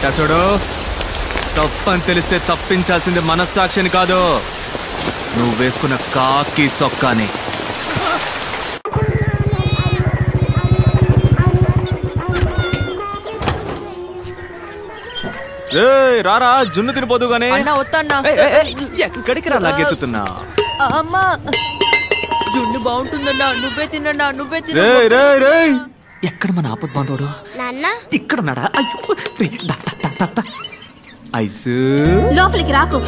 ఇటా చూడు, తప్పని తెలిస్తే తప్పించాల్సింది మనస్సాక్షిని కాదు, నువ్వు వేసుకున్న కాకి సొక్కాని. రారా, జున్ను తినిపోదు గానీ. ఎక్కడికి రా లాగెత్తుతున్నా? అమ్మా, జున్ను బాగుంటుందన్నా, నువ్వే తిన్నా, నువ్వే తిన్నా. ఎక్కడ మన ఆపద్ బాంధవుడు? ఇక్కడ ఉన్నాడా? ఐసు లోపలికి రాకు.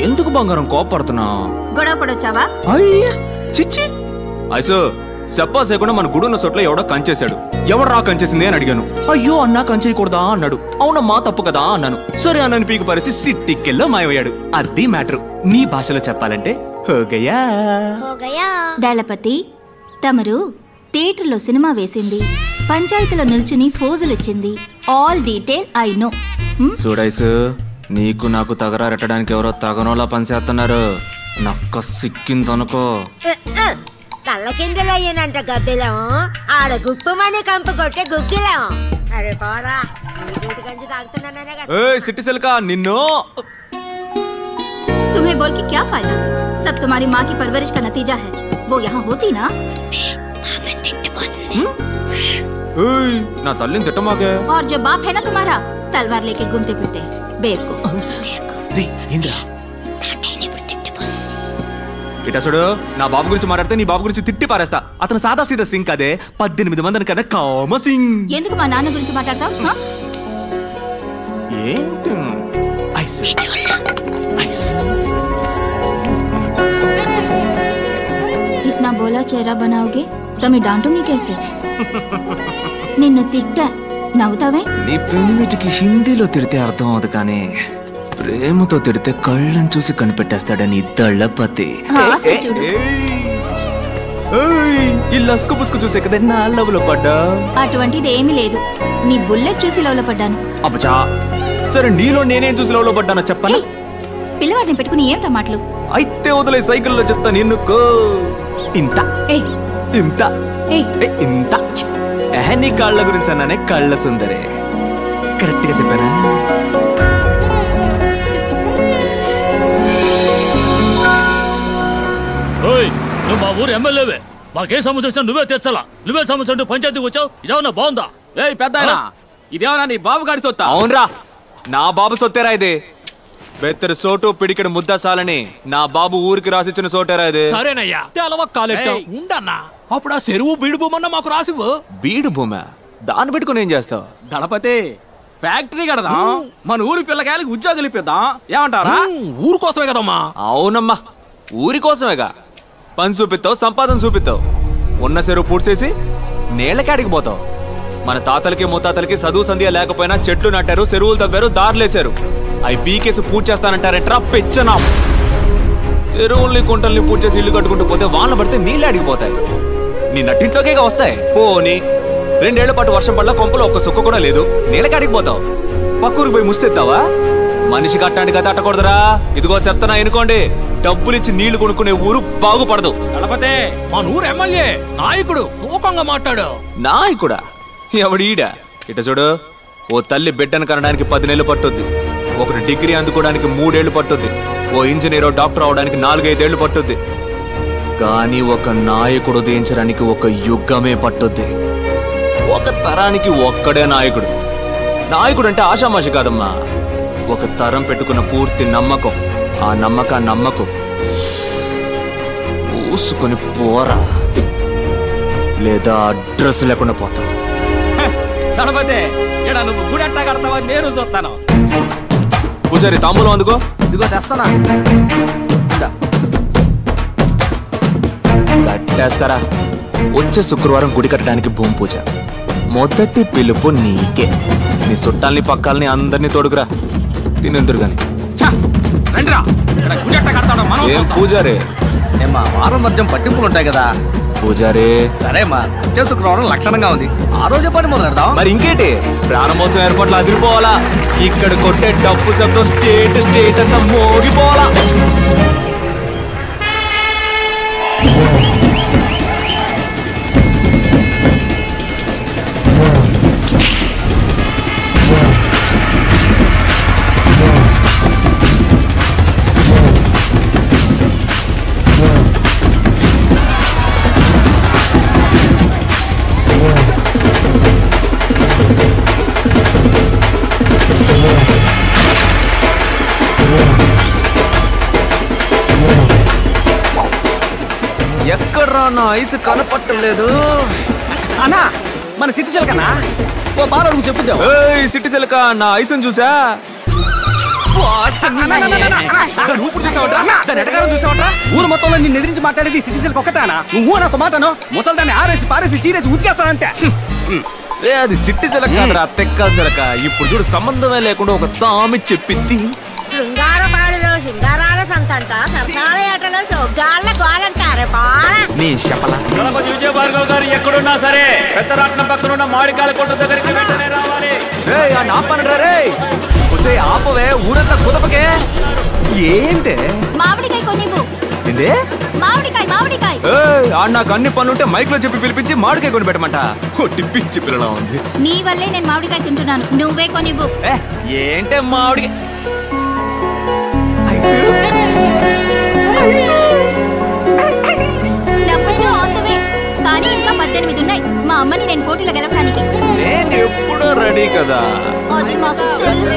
ఎందుకు బంగారం కోపడుతున్నా? గొడవ పడొచ్చావా? చిచ్చి ఐసు, చెప్పా చేయకుండా మన గుడున్న చోట్ల ఎవడో కంచేశాడు. ఎవడు రా కంచేసింది అని అడిగాను. అయ్యో అన్నా కంచేయకూడదా అన్నాడు. అవునమ్మా తప్పు కదా అన్నాను. సరే అన్నని పీకు పరిసి సిట్టికెల్లో మాయమయ్యాడు. అది మ్యాటర్. నీ భాషలో చెప్పాలంటే హోగయా. దళపతి, తమరు థియేటర్లో సినిమా వేసింది, పంచాయతీలో నిల్చుని ఫోజులిచ్చింది, ఆల్ డీటెయిల్ ఐ నో. చూడైసు, నీకు నాకు తగరారెట్టడానికి ఎవరో తగనోలా పనిచేస్తున్నారు. నక్క సిక్కిందనుకో. కళ్ళ అయ్యానంట గద్దెలం, ఆడ గుప్పమని కంపు కొట్టే గుగ్గిలం. అరే పోరా, సిట్టి సిల్కా నిన్ను. तुम्हें बोल के क्या फायदा? सब तुम्हारी माँ की परवरिश का नतीजा है. वो यहाँ होती ना. ना तल्लीन तिट्टमाके. और जो बाप है ना तुम्हारा, तलवार लेके घूमते फिरते बेवकूफ. ఇటా చూడు, నా బాబు గురించి మాట్లాడితే నీ బాబు గురించి తిట్టి పారేస్తా. అతను సాదా సీదా సింగ్ అదే, 18 మందిని కదా కామ సింగ్. ఎందుకు మా నాన్న గురించి మాట్లాడతావు? ఏంటి इतना बोला चेहरा बनाओगे तो मैं डांटूंगी कैसे? నిన్ను తిట్టా, నవ్వుతావే? నీ పెనిమిటికి హిందీలో తిడితే అర్థం అవదు, కానీ ప్రేమతో తిడితే కళ్ళని చూసి కనిపెట్టేస్తాడని దళపతి. ఈ లస్కు పుస్కు చూసే కదా నా లవ్లో పడ్డా. అటువంటిది ఏమీ లేదు, నీ బుల్లెట్ చూసి లవ్లో పడ్డాను. అబ్బా, సరే నీలో నేనేం చూసి లవ్లో పడ్డానో చెప్పనా? పిల్లవాడిని పెట్టుకుని ఏంటా మాటలు? అయితే వదిలే, సైకిల్లో చెప్తా. నిన్నుకో ఇంత ఇంత ఇంత. నీ కాళ్ళ గురించి అన్నానే, కళ్ళ సుందరే. కరెక్ట్ గా చెప్పానా? నువ్వు మా ఊరు ఎమ్మెల్యేవే, మాకే సమస్య వచ్చినా నువ్వే తెచ్చాలా. నువ్వే సమస్య అంటూ పంచాయతీకి వచ్చావు. ఇదేమన్నా బాగుందా? పెద్దాయనా, ఇదేమన్నా నీ బాబు గారి సొత్తా? అవునరా, నా బాబు సొత్తేరా ఇది. బెత్తరు సోటు పిడికెడు ముద్ద సాలని నా బాబు ఊరికి రాసిచ్చిన సోటేరా ఇది. సరేనయ్యా, ఉండన్నా. అప్పుడు ఆ చెరువు బీడు భూమన్నా మాకు రాసివ్వు. బీడు భూమా? దాన్ని పెట్టుకుని ఏం చేస్తావు? దళపతి, ఫ్యాక్టరీ కడదాం, మన ఊరి పిల్లకాయలకి ఉద్యోగాలు ఇప్పిద్దాం. ఏమంటారా? ఊరు కోసమే కదమ్మా. అవునమ్మా, ఊరి కోసమేగా. పని చూపిస్తావు, సంపాదన చూపిస్తావు. ఉన్న చెరువు పూడ్చేసి నేలకాడికి పోతావు. మన తాతలకి ముత్తాతలకి చదువు సంధ్య లేకపోయినా చెట్లు నాటారు, చెరువులు తవ్వారు, దారులేశారు. అవి పీకేసి పూజ చేస్తానంటారంటరా పెచ్చనా. చెరువుల్ని కుంటల్ని పూజ చేసి ఇల్లు కట్టుకుంటూ పోతే వాన పడితే నీళ్ళు అడిగిపోతాయి. నీ నట్టింట్లోకే వస్తాయి. పోని 2 ఏళ్ల పాటు వర్షం పడ్డ కొంపలో ఒక్క సుక్క కూడా లేదు, నీళ్ళకాడికి పోతావు. పక్కూరికి పోయి ముస్తెత్తావా? మనిషి కట్టానికి కదా అట్టకూడదురా. ఇదిగో చెప్తానా ఎనుకోండి, డబ్బులిచ్చి నీళ్లు కొనుక్కునే ఊరు బాగుపడదు. దళపతి, మన ఊరు ఎమ్మెల్యే నాయకుడు తూకంగా మాట్లాడు. నాయకుడా? ఎవడీడా? ఇట చూడు, ఓ తల్లి బిడ్డను కనడానికి 10 నెలలు పట్టుద్ది. ఒకటి డిగ్రీ అందుకోవడానికి 3 ఏళ్లు పట్టుద్ది. ఓ ఇంజనీరో డాక్టర్ అవడానికి 4-5 ఏళ్లు పట్టుద్ది. కానీ ఒక నాయకుడు ఉదయించడానికి ఒక యుగమే పట్టుద్ది. ఒక తరానికి ఒక్కడే నాయకుడు. నాయకుడు అంటే ఆషామాషి కాదమ్మా. ఒక తరం పెట్టుకున్న పూర్తి నమ్మకం. ఆ నమ్మకం పూసుకొని పోరా, లేదా అడ్రస్ లేకుండా పోతావు. దళపతి, ఇక్కడ నువ్వు గుడి ఎట్టా కడతావా నేను చూస్తాను. పూజారి తాంబూలం అందుకో. ఇదిగో తెస్తానా. కట్టేస్తారా? వచ్చే శుక్రవారం గుడి కట్టడానికి భూమి పూజ. మొదటి పిలుపు నీకే. నీ చుట్టాలని పక్కాలని అందరినీ తోడుకురా. తినెందురు గాని. ఏం పూజారే? ఏమా వారం వర్జం పట్టింపులు ఉంటాయి కదా పూజారే. సరేమ్మా, వచ్చే శుక్రవారం లక్షణంగా ఉంది. ఆ రోజే పని మొదలు పెడదాం. మరి ఇంకేంటి, ప్రారంభోత్సవం ఏర్పాట్లు అదిరిపోవాలా. ఇక్కడ కొట్టే డబ్బు శబ్దం స్టేట్ అంతా మోగిపోవాలా. ఎక్కడ్రా నా ఐస్ కనపట్టలేదు. అన్నా మన సిటీ సిల్కనా ఓ బాగా అడుగు చెప్పుద్దాం. ఏయ్ సిటీ సిల్క నా ఐసుని చూసా. ఊరు మొత్తంలో నిన్ను ఎదిరించి మాట్లాడేది సిటీ సిల్క్ ఒక్కతానా? నువ్వు నాకు మాటను ముసలి దాన్ని ఆరేసి పారేసి చీరేసి ఉతికేస్తానంతే. అది సిట్టి సిలక కాదురా, తెక్కల సిలక. ఇప్పుడు చూడు సంబంధమే లేకుండా ఒక సామి చెప్పింది. శృంగారపాడులో శృంగారాల సంతంట సరసాల ఏటలో సొగ్గాళ్ళ గోలంటారే బాగా. నీ శపల విజయభార్గవ్ గారు ఎక్కడున్నా సరే పెద్దరాట్నం పక్కన ఉన్న మామిడికాయల కొట్టు దగ్గరికి వెంటనే రావాలి. ఆపవే, ఊరంతా కుదపకే. ఏంటే మామిడికాయ కొనివ్వు. ఏందే మామిడికాయ మామిడికాయ. నాకు అన్ని పనులుంటే మైక్ లో చెప్పి పిలిపించి మామిడికాయ కొని పెట్టమంట. టిప్పించి పిల్లలా ఉంది. నీ వల్లే నేను మామిడికాయ తింటున్నాను, నువ్వే కొనివ్వు. ఏంటే మామిడికాయ నవ్వుతూ ఆన్ ద వే. కానీ ఇంకా 18 ఉన్నాయి. మా అమ్మని నేను పోటీలో గెలవడానికి. నేను ఎప్పుడో రెడీ కదా. అది మాకు తెలుసు.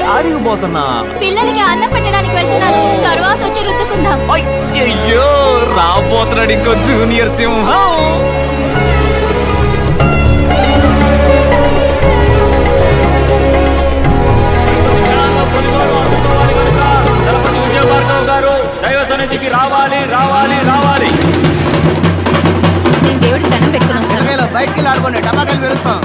యాడికి పోతున్నా? పిల్లలకి అన్నం పెట్టడానికి వెళ్తున్నాను, తర్వాత వచ్చి రుద్దుకుందాం. అయ్యో రాబోతున్నాడు ఇంకో జూనియర్ సింహం. విజయభార్గవ్ గారు దైవ సన్నిధికి రావాలి రావాలి రావాలి. నేను దేవుడికి దండం పెట్టుకుని వస్తాను. బయటికి ఆడుకోండి, టపాకాయలు పెరుస్తాం.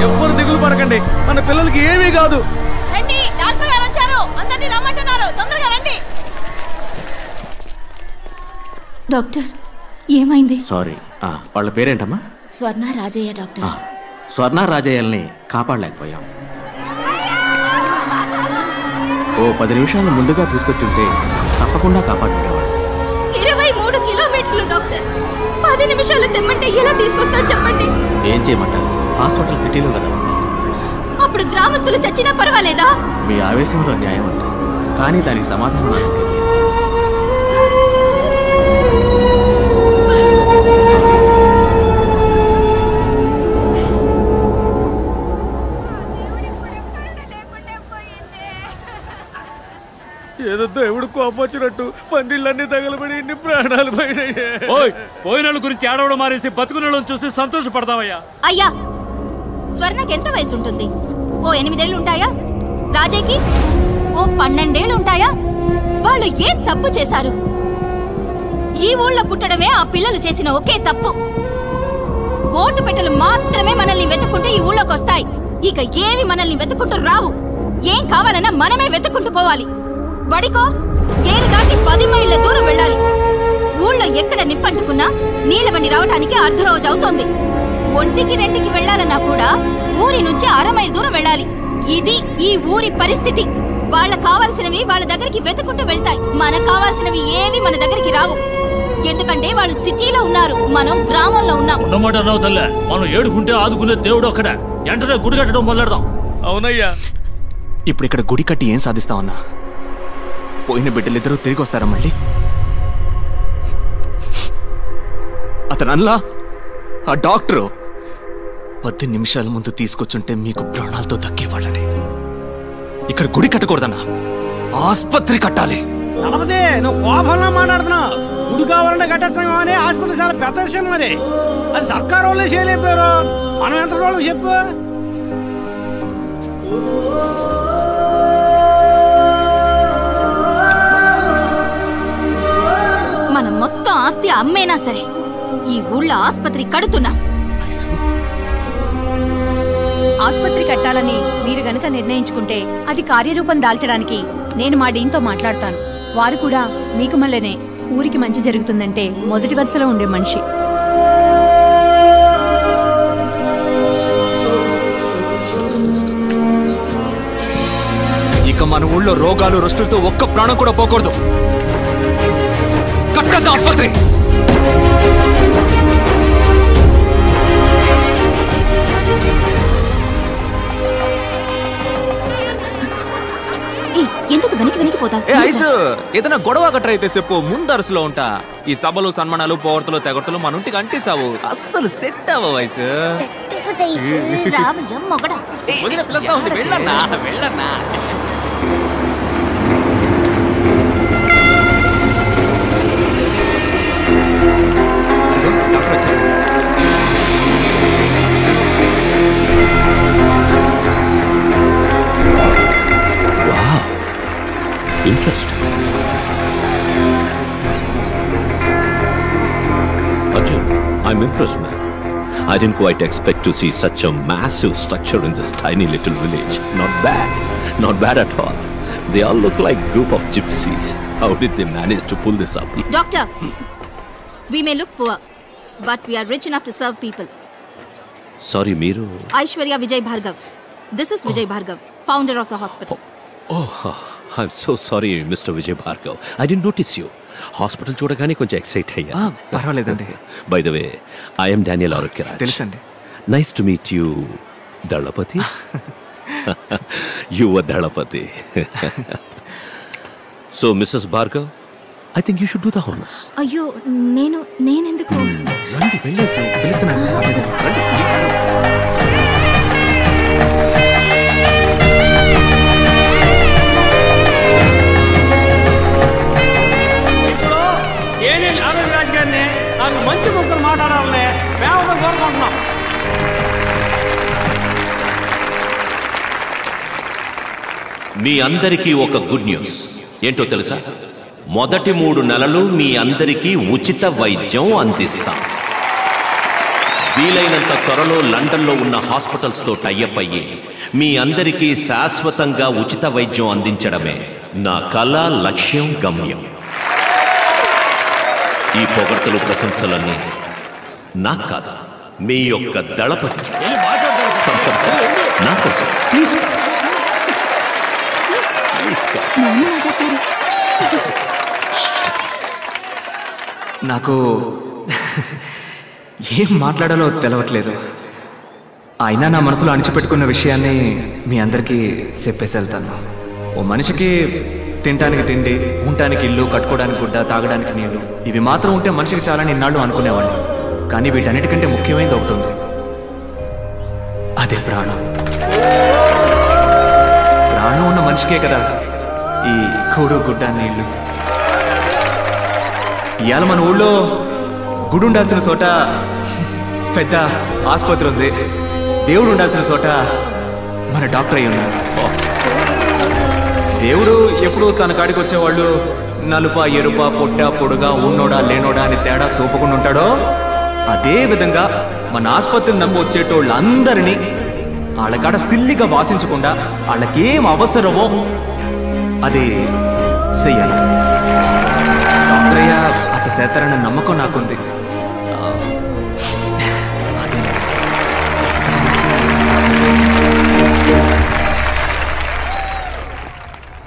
ఎవ్వరు దిగులు పడకండి, మన పిల్లలకి ఏమీ కాదు. రండి, డాక్టర్ గారు వచ్చారు. అందరినీ రమ్మంటున్నారు. తొందరగా రండి. డాక్టర్ ఏమైంది? సారీ, వాళ్ళ పేరేంటమ్మా? స్వర్ణ రాజయ్య డాక్టర్. స్వర్ణ రాజయ్యల్ని కాపాడలేకపోయాం. ఓ 10 నిమిషాలు ముందుగా తీసుకొచ్చుంటే తప్పకుండా కాపాడుండేవాడు. 23 కిలోమీటర్లు డాక్టర్. 10 నిమిషాలు తెమ్మంటే ఎలా తీసుకొస్తా చెప్పండి. ఏం చేయమంటారు? హాస్పిటల్ సిటీలో కదా ఉంది. అప్పుడు గ్రామస్తులు చచ్చినా పర్వాలేదా? మీ ఆవేశంలో న్యాయం అంటారు, కానీ దానికి సమాధానం నాకు తెలియదు. ఏదో దేవుడు కోపొచ్చినట్టు పందిళ్ళన్నీ తగలబడి ఇన్ని ప్రాణాలు పోయినాయి. పోయిన గురించి ఏడవడం మారేసి బతుకున్న చూసి సంతోషపడతావయ్యా. అయ్యా, స్వర్ణకి ఎంత వయసు ఉంటుంది? ఓ 8 ఏళ్ళు ఉంటాయా? రాజేకి ఓ 12 ఏళ్ళు ఉంటాయా? వాళ్ళు ఏం తప్పు చేశారు? ఈ ఊళ్ళో పుట్టడమే ఆ పిల్లలు చేసిన ఒకే తప్పు. ఓటు పెట్టెలు మాత్రమే మనల్ని వెతుక్కుంటూ ఈ ఊళ్ళోకి వస్తాయి. ఇక ఏవి మనల్ని వెతుక్కుంటూ రావు. ఏం కావాలన్నా మనమే వెతుక్కుంటూ పోవాలి. బడికో ఏరు దాటి 10 మైళ్ళ దూరం వెళ్ళాలి. ఊళ్ళో ఎక్కడ నిప్పంటుకున్నా నీళ్ళ బండి రావటానికి అర్ధరోజు అవుతోంది. 1కి 2కి వెళ్ళాలన్నా కూడా ఊరి నుంచి 1/2 మైలు దూరం వెళ్ళాలి. ఇది ఈ ఊరి పరిస్థితి. వాళ్ళకు కావాల్సినవి వాళ్ళ దగ్గరికి వెతుకుంటూ వెళ్తాయి. మనకు కావాల్సినవి ఏవి మన దగ్గరికి రావు. ఎందుకంటే వాళ్ళు సిటీలో ఉన్నారు, మనం గ్రామంలో ఉన్నాం. ఉన్నమాట అన్నావు తల్లే. మనం ఏడుకుంటే ఆదుకునే దేవుడు ఒక్కడే. వెంటనే గుడి కట్టడం మొదలెడదాం. అవునయ్యా. ఇప్పుడు ఇక్కడ గుడి కట్టి ఏం సాధిస్తామన్నా? పోయిన బిడ్డలిద్దరూ తిరిగి వస్తారా మళ్ళీ? అతనల్లా ఆ డాక్టరు 10 నిమిషాల ముందు తీసుకొచ్చుంటే మీకు ప్రాణాలతో దక్కేవాళ్ళని. ఇక్కడ గుడి కట్టకూడదన్నా, ఆస్పత్రి కట్టాలి. నలపదే, నువ్వు కోపంలో మాట్లాడుతున్నావు. గుడి కావాలంటే కట్టేస్తాం అని ఆసుపత్రి చాలా పెద్ద విషయం. మరి అది సర్కారు వాళ్ళే చేయలేపారు, మనం ఎంత వాళ్ళు చెప్పు. మనం మొత్తం ఆస్తి అమ్మేనా సరే ఈ ఊళ్ళో ఆస్పత్రి కడుతున్నాం. ఆస్పత్రి కట్టాలని మీరు గనక నిర్ణయించుకుంటే అది కార్యరూపం దాల్చడానికి నేను మా డీన్తో మాట్లాడతాను. వారు కూడా మీకు మళ్ళనే ఊరికి మంచి జరుగుతుందంటే మొదటి వరుసలో ఉండే మనిషి. ఇక మన ఊళ్ళో రోగాలు రుష్టులతో ఒక్క ప్రాణం కూడా పోకూడదు. కట్టండి ఆస్పత్రి. ఎందుకు వెనక్కి ఏదైనా గొడవ గట్ర అయితే చెప్పు, ముందు అరుసులో ఉంటా. ఈ సభలు సన్మానాలు పోవర్తలు తెగొడతలు మన ఇంటికి అంటిసావు. అస్సలు సెట్ అవ్వ వయసు. వెళ్ళన్నా వెళ్ళన్నా. డాక్టర్ వచ్చేసారు. Interesting. Arjun, I'm impressed, man. I didn't quite expect to see such a massive structure in this tiny little village. Not bad at all. They all look like group of gypsies. How did they manage to pull this up? Doctor, we may look poor, but we are rich enough to serve people. Sorry, Meeru. Aishwarya Vijay Bhargav. This is Vijay Bhargav, founder of the hospital. Oh, I'm so sorry, Mr. Vijay Bhargav. I didn't notice you. Hospital చూడగానే కొంచెం excite అయ్యా. పర్వాలేదండి. By the way, I am Daniel Arokyaraj. తెలుసండి. Nice to meet you, Dalapati. You were Dalapati. So, Mrs. Bhargav, I think you should do the honors. అయ్యో నేనెందుకు రండి వెళ్ళేసి పిలుస్తున్నాను. రండి ప్లీజ్. రాజు గారిని నాకు మంచి ముగ్గురు మాట్లాడాలని మేము కోరుకుంటున్నాం. మీ అందరికీ ఒక గుడ్ న్యూస్ ఏంటో తెలుసా? మొదటి 3 నెలలు మీ అందరికీ ఉచిత వైద్యం అందిస్తాం. వీలైనంత త్వరలో లండన్లో ఉన్న హాస్పిటల్స్తో టైఅప్ అయ్యి మీ అందరికీ శాశ్వతంగా ఉచిత వైద్యం అందించడమే నా కళ, లక్ష్యం, గమ్యం. ఈ పొగడ్తలు, ప్రశంసలన్నీ నాకు కాదు, మీ యొక్క దళపతి నా కోసం. ప్లీజ్ నాకు ఏం మాట్లాడాలో తెలవట్లేదు. అయినా నా మనసులో అణిచిపెట్టుకున్న విషయాన్ని మీ అందరికీ చెప్పేసి వెళ్తాను. ఓ మనిషికి తినడానికి తిండి, ఉండటానికి ఇల్లు, కట్టుకోవడానికి గుడ్డ, తాగడానికి నీళ్లు, ఇవి మాత్రం ఉంటే మనిషికి చాలని ఇన్నాళ్ళు అనుకునేవాడిని. కానీ వీటన్నిటికంటే ముఖ్యమైనది ఒకటి ఉంది, అదే ప్రాణం. ప్రాణం ఉన్న మనిషికే కదా ఈ కూడు, గుడ్డ, నీళ్లు. ఇవాళ మన ఊళ్ళో గుడి ఉండాల్సిన చోట పెద్ద ఆసుపత్రి ఉంది, దేవుడు ఉండాల్సిన చోట మన డాక్టర్ అయి ఉన్నారు. దేవుడు ఎప్పుడు తన కాడికి వచ్చేవాళ్ళు నలుప, ఎరుప, పొట్ట, పొడుగా, ఉన్నోడా, లేనోడా అని తేడా చూపకుండా ఉంటాడో అదే విధంగా మన ఆసుపత్రిని నమ్మి వచ్చేటోళ్ళందరినీ వాళ్ళకాడ సిల్లిగా వాసించకుండా వాళ్ళకేం అవసరమో అది చెయ్యాలి. డాక్టరయ్య అట్ట చేస్తారన్న నమ్మకం నాకుంది.